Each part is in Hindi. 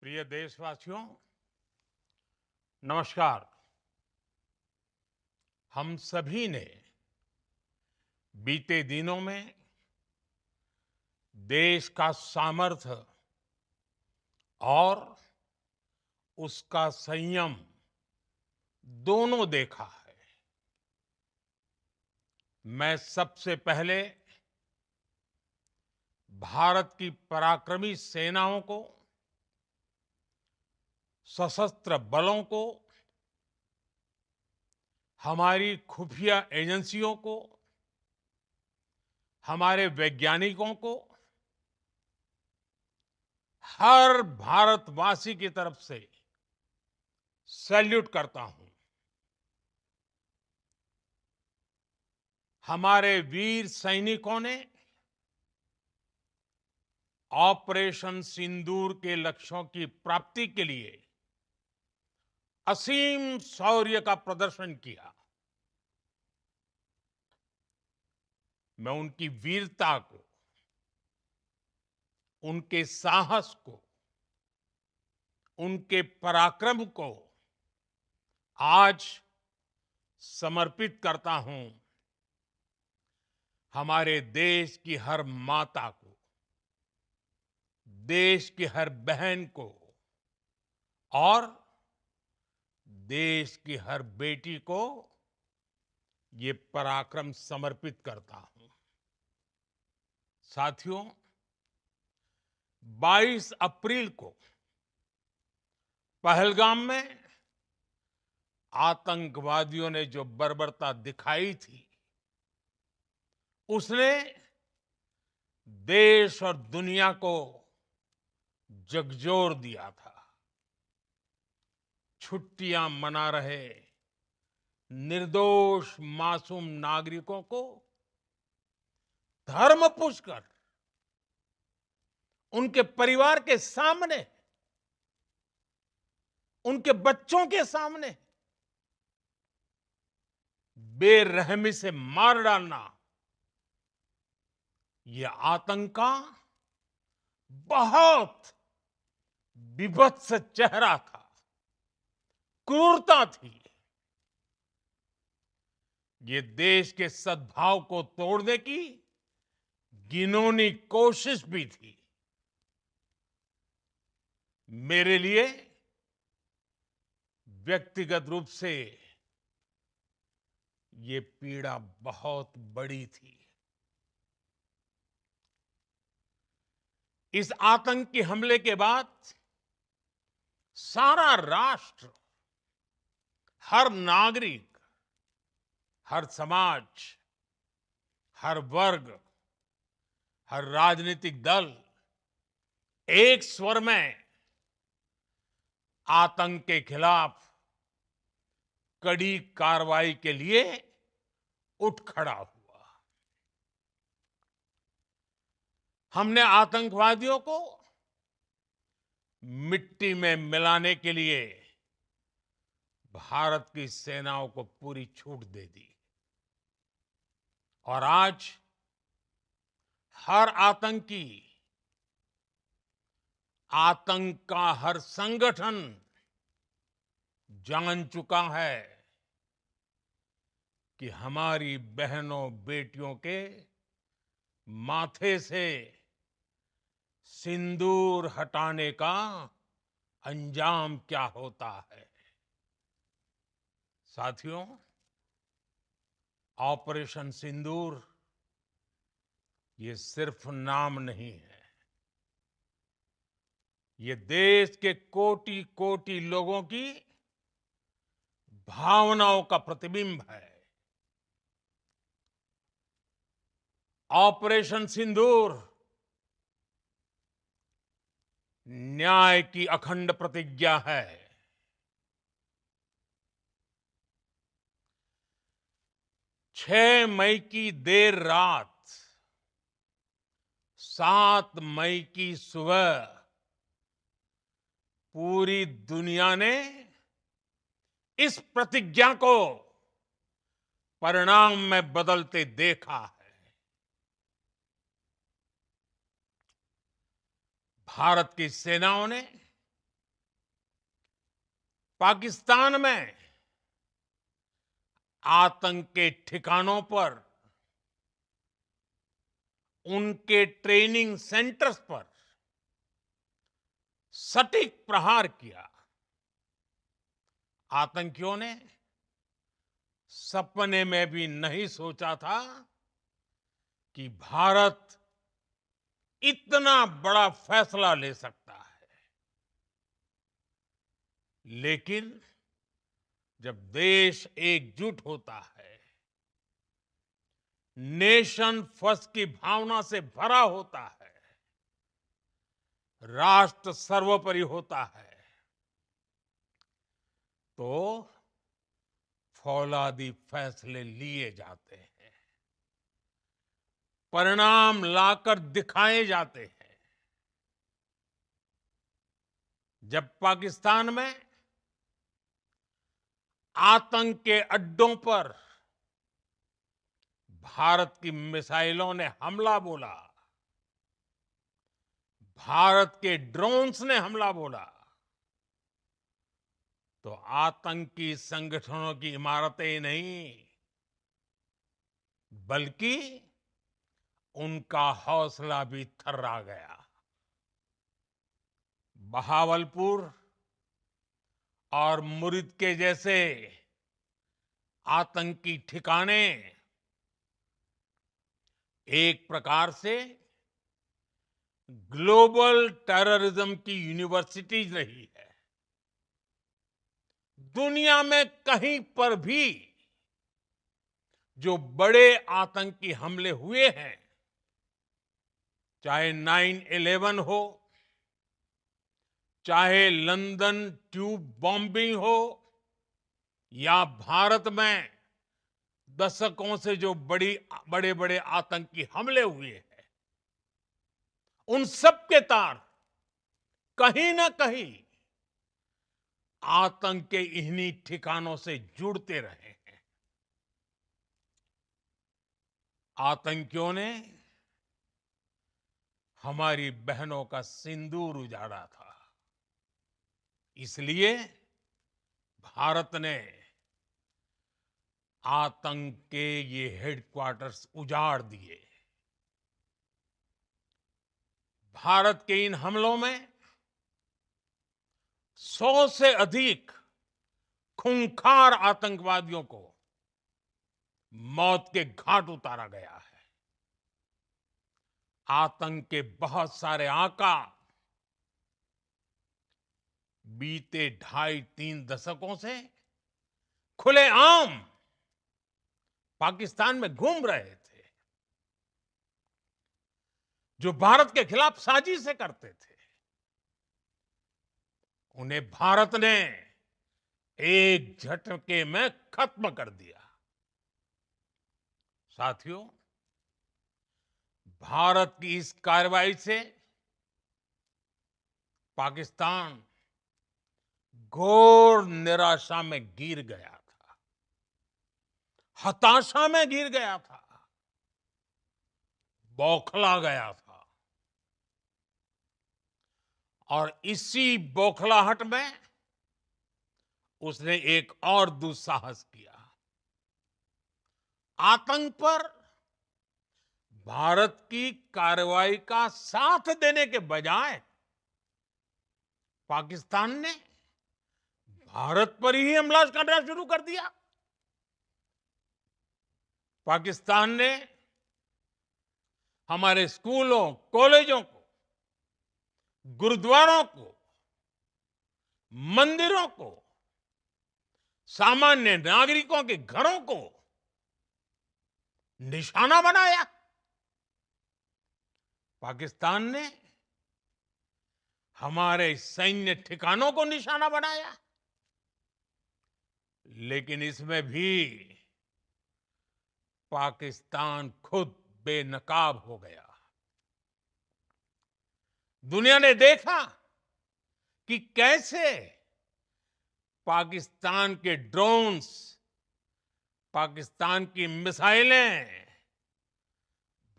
प्रिय देशवासियों, नमस्कार। हम सभी ने बीते दिनों में देश का सामर्थ्य और उसका संयम दोनों देखा है। मैं सबसे पहले भारत की पराक्रमी सेनाओं को, सशस्त्र बलों को, हमारी खुफिया एजेंसियों को, हमारे वैज्ञानिकों को, हर भारतवासी की तरफ से सैल्यूट करता हूं। हमारे वीर सैनिकों ने ऑपरेशन सिंदूर के लक्ष्यों की प्राप्ति के लिए असीम शौर्य का प्रदर्शन किया। मैं उनकी वीरता को, उनके साहस को, उनके पराक्रम को आज समर्पित करता हूं हमारे देश की हर माता को, देश की हर बहन को और देश की हर बेटी को ये पराक्रम समर्पित करता हूं। साथियों, 22 अप्रैल को पहलगाम में आतंकवादियों ने जो बर्बरता दिखाई थी, उसने देश और दुनिया को झकझोर दिया था। छुट्टियां मना रहे निर्दोष मासूम नागरिकों को धर्म पूछकर उनके परिवार के सामने, उनके बच्चों के सामने बेरहमी से मार डालना, यह आतंक का बहुत विभत्स चेहरा था, क्रूरता थी। ये देश के सद्भाव को तोड़ने की घिनौनी कोशिश भी थी। मेरे लिए व्यक्तिगत रूप से ये पीड़ा बहुत बड़ी थी। इस आतंकी हमले के बाद सारा राष्ट्र, हर नागरिक, हर समाज, हर वर्ग, हर राजनीतिक दल एक स्वर में आतंक के खिलाफ कड़ी कार्रवाई के लिए उठ खड़ा हुआ। हमने आतंकवादियों को मिट्टी में मिलाने के लिए भारत की सेनाओं को पूरी छूट दे दी और आज हर आतंकी, आतंक का हर संगठन जान चुका है कि हमारी बहनों बेटियों के माथे से सिंदूर हटाने का अंजाम क्या होता है। साथियों, ऑपरेशन सिंदूर ये सिर्फ नाम नहीं है, ये देश के कोटि कोटि लोगों की भावनाओं का प्रतिबिंब है। ऑपरेशन सिंदूर न्याय की अखंड प्रतिज्ञा है। 6 मई की देर रात, 7 मई की सुबह पूरी दुनिया ने इस प्रतिज्ञा को परिणाम में बदलते देखा है। भारत की सेनाओं ने पाकिस्तान में आतंक के ठिकानों पर, उनके ट्रेनिंग सेंटर्स पर सटीक प्रहार किया। आतंकियों ने सपने में भी नहीं सोचा था कि भारत इतना बड़ा फैसला ले सकता है। लेकिन जब देश एकजुट होता है, नेशन फर्स्ट की भावना से भरा होता है, राष्ट्र सर्वोपरि होता है, तो फौलादी फैसले लिए जाते हैं, परिणाम लाकर दिखाए जाते हैं। जब पाकिस्तान में आतंक के अड्डों पर भारत की मिसाइलों ने हमला बोला, भारत के ड्रोन्स ने हमला बोला, तो आतंकी संगठनों की इमारतें नहीं, बल्कि उनका हौसला भी थर्रा गया। बहावलपुर और मुरिद के जैसे आतंकी ठिकाने एक प्रकार से ग्लोबल टेररिज्म की यूनिवर्सिटीज रही है। दुनिया में कहीं पर भी जो बड़े आतंकी हमले हुए हैं, चाहे 9/11 हो, चाहे लंदन ट्यूब बॉम्बिंग हो, या भारत में दशकों से जो बड़े बड़े आतंकी हमले हुए हैं, उन सब के तार कहीं ना कहीं आतंक के इन्हीं ठिकानों से जुड़ते रहे हैं। आतंकियों ने हमारी बहनों का सिंदूर उजाड़ा था, इसलिए भारत ने आतंक के ये हेडक्वार्टर्स उजाड़ दिए। भारत के इन हमलों में 100 से अधिक खूंखार आतंकवादियों को मौत के घाट उतारा गया है। आतंक के बहुत सारे आका बीते 2.5-3 दशकों से खुलेआम पाकिस्तान में घूम रहे थे, जो भारत के खिलाफ साजिशें करते थे। उन्हें भारत ने एक झटके में खत्म कर दिया। साथियों, भारत की इस कार्रवाई से पाकिस्तान घोर निराशा में गिर गया था, हताशा में गिर गया था, बौखला गया था। और इसी बौखलाहट में उसने एक और दुस्साहस किया। आतंक पर भारत की कार्रवाई का साथ देने के बजाय पाकिस्तान ने भारत पर ही हमला करना शुरू कर दिया। पाकिस्तान ने हमारे स्कूलों, कॉलेजों को, गुरुद्वारों को, मंदिरों को, सामान्य नागरिकों के घरों को निशाना बनाया। पाकिस्तान ने हमारे सैन्य ठिकानों को निशाना बनाया। लेकिन इसमें भी पाकिस्तान खुद बेनकाब हो गया। दुनिया ने देखा कि कैसे पाकिस्तान के ड्रोन्स, पाकिस्तान की मिसाइलें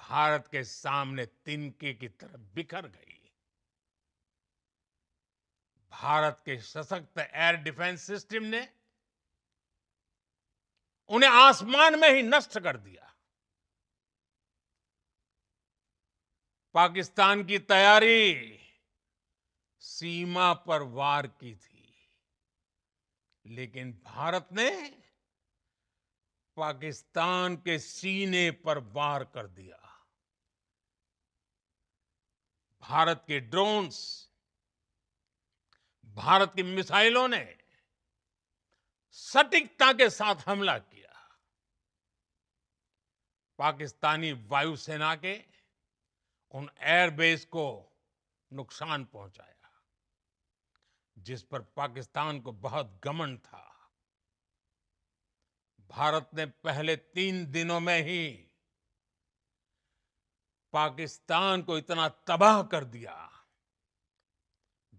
भारत के सामने तिनके की तरह बिखर गई। भारत के सशक्त एयर डिफेंस सिस्टम ने उन्हें आसमान में ही नष्ट कर दिया। पाकिस्तान की तैयारी सीमा पर वार की थी, लेकिन भारत ने पाकिस्तान के सीने पर वार कर दिया। भारत के ड्रोन्स, भारत की मिसाइलों ने सटीकता के साथ हमला किया। पाकिस्तानी वायुसेना के उन एयरबेस को नुकसान पहुंचाया, जिस पर पाकिस्तान को बहुत घमंड था। भारत ने पहले 3 दिनों में ही पाकिस्तान को इतना तबाह कर दिया,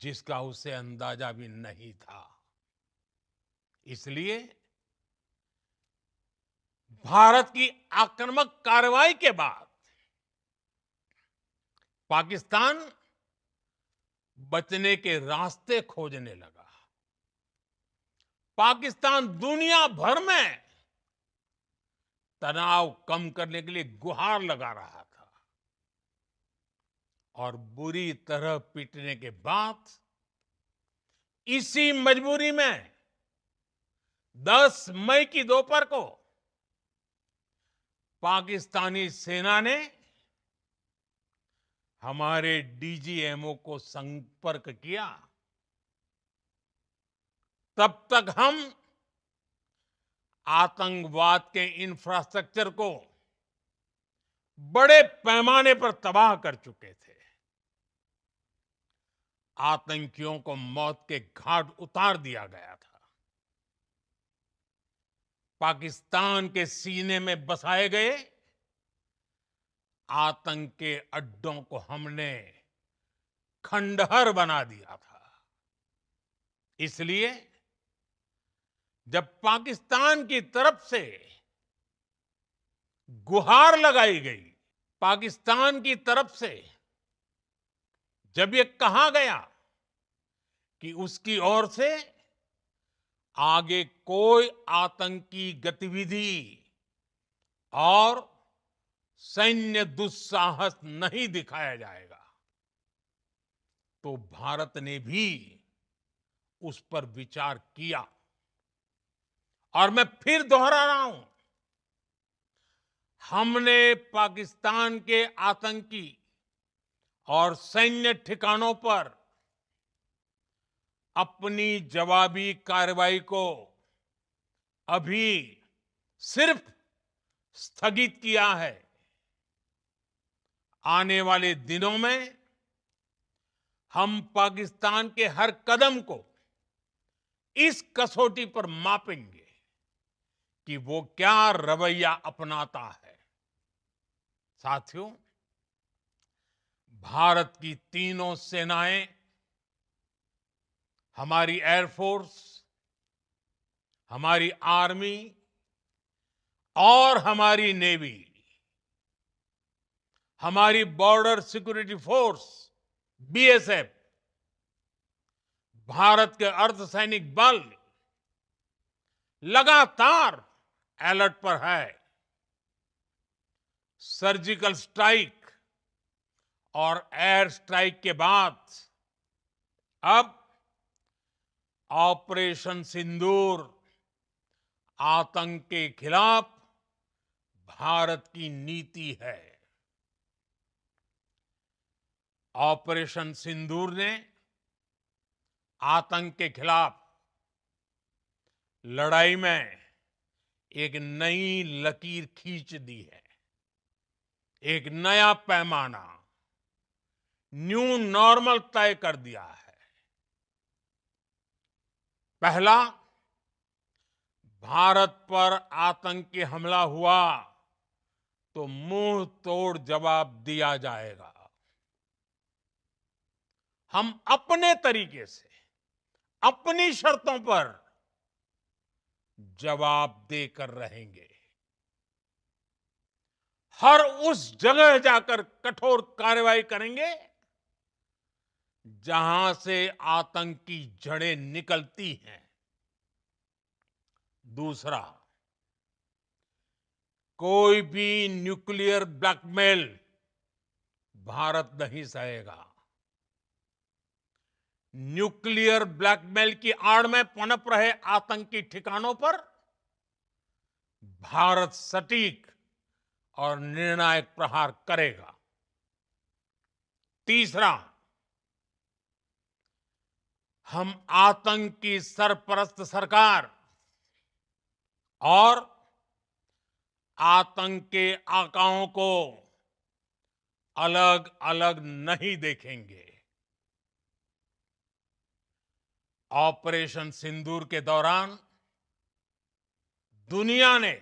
जिसका उसे अंदाजा भी नहीं था। इसलिए भारत की आक्रामक कार्रवाई के बाद पाकिस्तान बचने के रास्ते खोजने लगा। पाकिस्तान दुनिया भर में तनाव कम करने के लिए गुहार लगा रहा था, और बुरी तरह पीटने के बाद इसी मजबूरी में 10 मई की दोपहर को पाकिस्तानी सेना ने हमारे डीजीएमओ को संपर्क किया। तब तक हम आतंकवाद के इंफ्रास्ट्रक्चर को बड़े पैमाने पर तबाह कर चुके थे। आतंकियों को मौत के घाट उतार दिया गया था। पाकिस्तान के सीने में बसाए गए आतंक के अड्डों को हमने खंडहर बना दिया था। इसलिए जब पाकिस्तान की तरफ से गुहार लगाई गई, पाकिस्तान की तरफ से जब ये कहा गया कि उसकी ओर से आगे कोई आतंकी गतिविधि और सैन्य दुस्साहस नहीं दिखाया जाएगा, तो भारत ने भी उस पर विचार किया। और मैं फिर दोहरा रहा हूं, हमने पाकिस्तान के आतंकी और सैन्य ठिकानों पर अपनी जवाबी कार्रवाई को अभी सिर्फ स्थगित किया है। आने वाले दिनों में हम पाकिस्तान के हर कदम को इस कसौटी पर मापेंगे कि वो क्या रवैया अपनाता है। साथियों, भारत की तीनों सेनाएं, हमारी एयरफोर्स, हमारी आर्मी और हमारी नेवी, हमारी border security force BSF, Bharat के अर्धसैनिक बल लगातार अलर्ट पर है। सर्जिकल स्ट्राइक और एयर स्ट्राइक के बाद अब ऑपरेशन सिंदूर आतंक के खिलाफ भारत की नीति है। ऑपरेशन सिंदूर ने आतंक के खिलाफ लड़ाई में एक नई लकीर खींच दी है, एक नया पैमाना, न्यू नॉर्मल तय कर दिया है। पहला, भारत पर आतंकी हमला हुआ तो मुंह तोड़ जवाब दिया जाएगा। हम अपने तरीके से, अपनी शर्तों पर जवाब देकर रहेंगे। हर उस जगह जाकर कठोर कार्रवाई करेंगे जहां से आतंक की जड़ें निकलती हैं। दूसरा, कोई भी न्यूक्लियर ब्लैकमेल भारत नहीं सहेगा। न्यूक्लियर ब्लैकमेल की आड़ में पनप रहे आतंकी ठिकानों पर भारत सटीक और निर्णायक प्रहार करेगा। तीसरा, हम आतंक की सरपरस्त सरकार और आतंक के आकाओं को अलग अलग नहीं देखेंगे। ऑपरेशन सिंदूर के दौरान दुनिया ने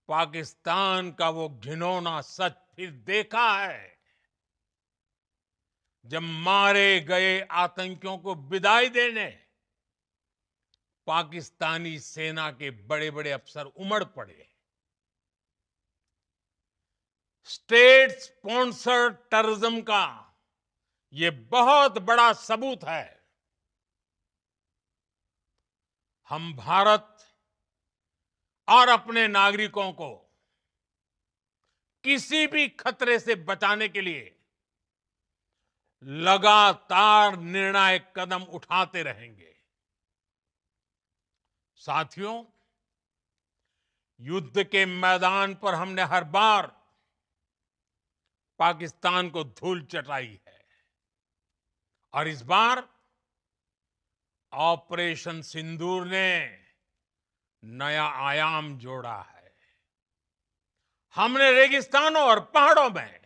पाकिस्तान का वो घिनौना सच फिर देखा है, जब मारे गए आतंकियों को विदाई देने पाकिस्तानी सेना के बड़े बड़े अफसर उमड़ पड़े। स्टेट स्पॉन्सर्ड टेररिज्म का ये बहुत बड़ा सबूत है। हम भारत और अपने नागरिकों को किसी भी खतरे से बचाने के लिए लगातार निर्णायक कदम उठाते रहेंगे। साथियों, युद्ध के मैदान पर हमने हर बार पाकिस्तान को धूल चटाई है और इस बार ऑपरेशन सिंदूर ने नया आयाम जोड़ा है। हमने रेगिस्तानों और पहाड़ों में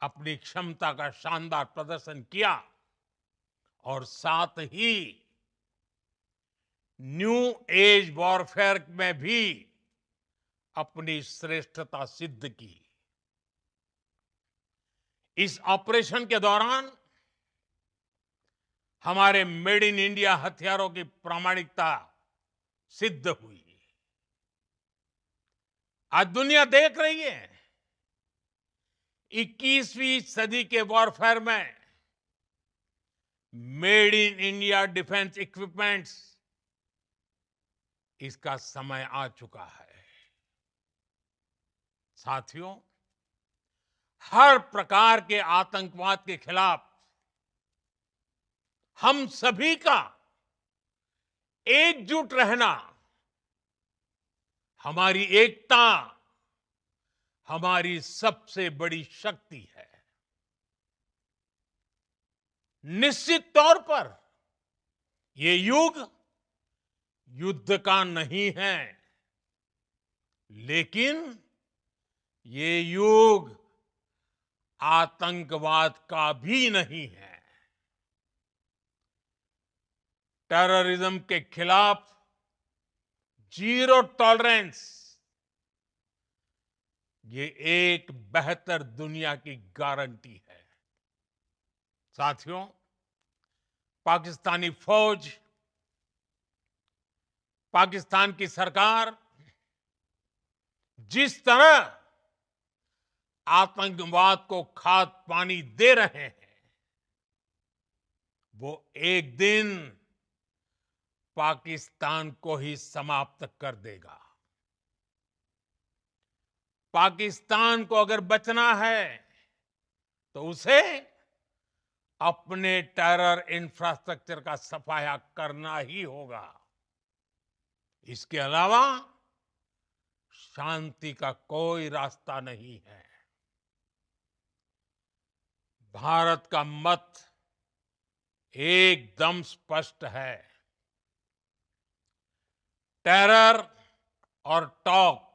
अपनी क्षमता का शानदार प्रदर्शन किया और साथ ही न्यू एज वॉरफेयर में भी अपनी श्रेष्ठता सिद्ध की। इस ऑपरेशन के दौरान हमारे मेड इन इंडिया हथियारों की प्रामाणिकता सिद्ध हुई। आज दुनिया देख रही है 21वीं सदी के वॉरफेयर में made in India defence equipments, इसका समय आ चुका है। साथियों, हर प्रकार के आतंकवाद के खिलाफ हम सभी का एकजुट रहना हमारी एकता, हमारी सबसे बड़ी शक्ति है। निश्चित तौर पर ये युग युद्ध का नहीं है, लेकिन ये युग आतंकवाद का भी नहीं है। टेररिज्म के खिलाफ जीरो टॉलरेंस, ये एक बेहतर दुनिया की गारंटी है। साथियों, पाकिस्तानी फौज, पाकिस्तान की सरकार जिस तरह आतंकवाद को खाद पानी दे रहे हैं, वो एक दिन पाकिस्तान को ही समाप्त कर देगा। पाकिस्तान को अगर बचना है तो उसे अपने टेरर इंफ्रास्ट्रक्चर का सफाया करना ही होगा। इसके अलावा शांति का कोई रास्ता नहीं है। भारत का मत एकदम स्पष्ट है। टेरर और टॉक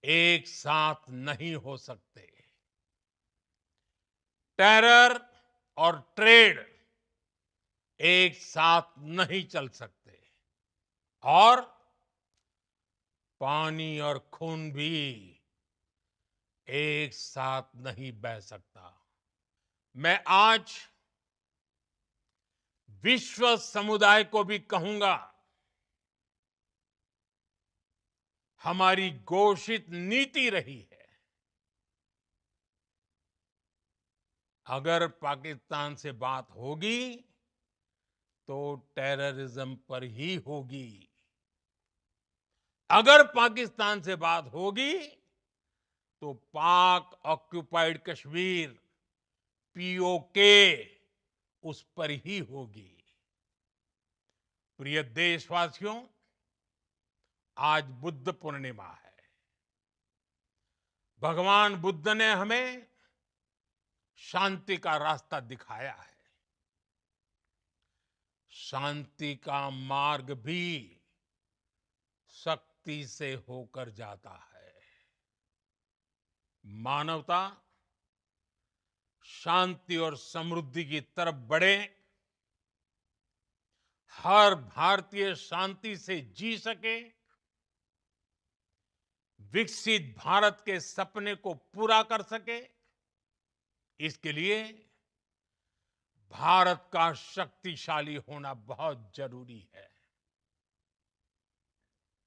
एक साथ नहीं हो सकते। टेरर और ट्रेड एक साथ नहीं चल सकते और पानी और खून भी एक साथ नहीं बह सकता। मैं आज विश्व समुदाय को भी कहूंगा, हमारी घोषित नीति रही है अगर पाकिस्तान से बात होगी तो टेररिज्म पर ही होगी। अगर पाकिस्तान से बात होगी तो पाक ऑक्युपाइड कश्मीर पीओके उस पर ही होगी। प्रिय देशवासियों, आज बुद्ध पूर्णिमा है। भगवान बुद्ध ने हमें शांति का रास्ता दिखाया है। शांति का मार्ग भी शक्ति से होकर जाता है। मानवता शांति और समृद्धि की तरफ बढ़े, हर भारतीय शांति से जी सके, विकसित भारत के सपने को पूरा कर सके, इसके लिए भारत का शक्तिशाली होना बहुत जरूरी है।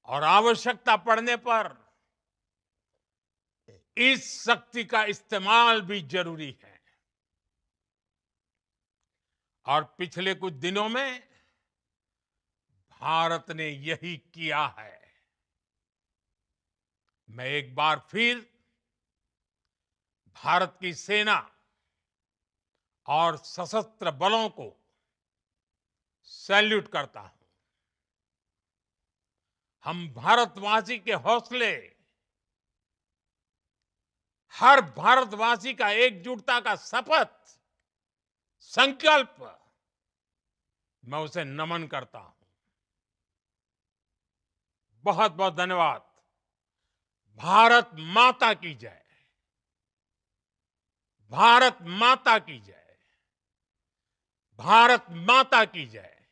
और आवश्यकता पड़ने पर इस शक्ति का इस्तेमाल भी जरूरी है। और पिछले कुछ दिनों में भारत ने यही किया है। मैं एक बार फिर भारत की सेना और सशस्त्र बलों को सैल्यूट करता हूं। हम भारतवासी के हौसले, हर भारतवासी का एकजुटता का शपथ, संकल्प, मैं उसे नमन करता हूं। बहुत बहुत धन्यवाद। भारत माता की जय। भारत माता की जय। भारत माता की जय।